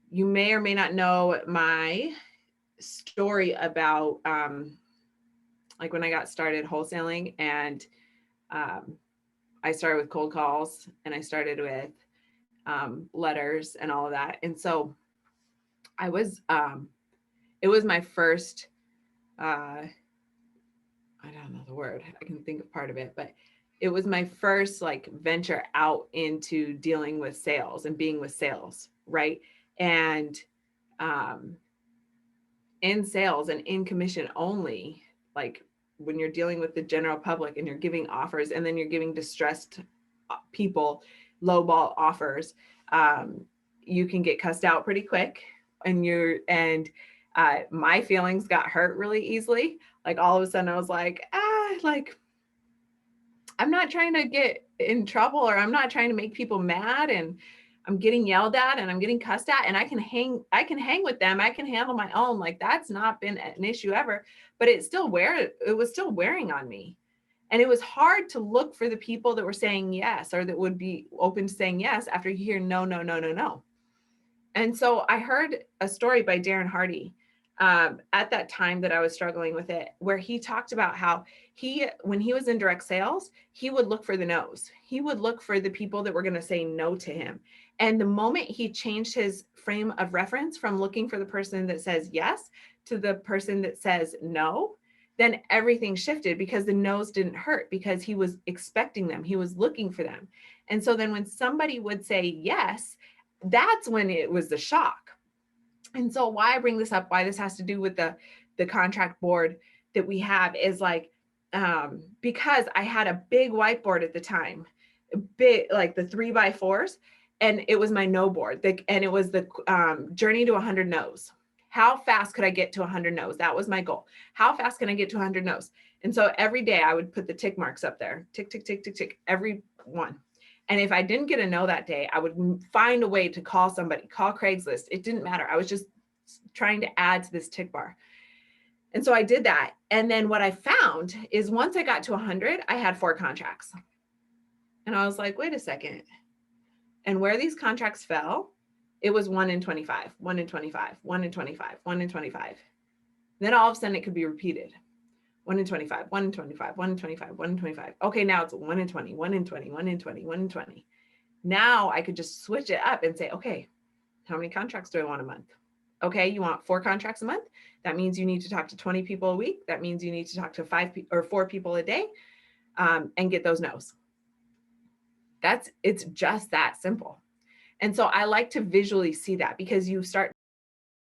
You may or may not know my story about like when I got started wholesaling, and um, I started with cold calls, and I started with letters and all of that. And so I was, it was my first, I don't know the word, I can think of part of it, but it was my first like venture out into dealing with sales and being with sales, right? And um, in sales and in commission only, like when you're dealing with the general public and you're giving offers and then you're giving distressed people lowball offers, um, you can get cussed out pretty quick. And my feelings got hurt really easily. Like all of a sudden I was like I'm not trying to get in trouble, or I'm not trying to make people mad, and I'm getting yelled at and I'm getting cussed at, and I can hang with them. I can handle my own. Like that's not been an issue ever, but it was still wearing on me. And it was hard to look for the people that were saying yes, or that would be open to saying yes after you hear no, no, no, no, no. And so I heard a story by Darren Hardy at that time that I was struggling with it, where he talked about how when he was in direct sales, he would look for the no's. He would look for the people that were going to say no to him. And the moment he changed his frame of reference from looking for the person that says yes to the person that says no, then everything shifted, because the no's didn't hurt, because he was expecting them. He was looking for them. And so then when somebody would say yes, that's when it was the shock. And so why I bring this up, why this has to do with the contract board that we have, is like, because I had a big whiteboard at the time, big, like the 3x4s, and it was my no board, and it was the journey to 100 no's. How fast could I get to 100 no's? That was my goal. How fast can I get to 100 no's? And so every day I would put the tick marks up there, tick, tick, tick, tick, tick, every one. And if I didn't get a no that day, I would find a way to call somebody, call Craigslist. It didn't matter. I was just trying to add to this tick bar. And so I did that. And then what I found is once I got to 100, I had 4 contracts. And I was like, wait a second. And where these contracts fell, it was 1 in 25, 1 in 25, 1 in 25, 1 in 25. Then all of a sudden it could be repeated. 1 in 25, 1 in 25, 1 in 25, 1 in 25. Okay, now it's 1 in 20, 1 in 20, 1 in 20, 1 in 20. Now I could just switch it up and say, okay, how many contracts do I want a month? Okay, you want 4 contracts a month? That means you need to talk to 20 people a week. That means you need to talk to 4 people a day, and get those no's. It's just that simple. And so I like to visually see that, because you start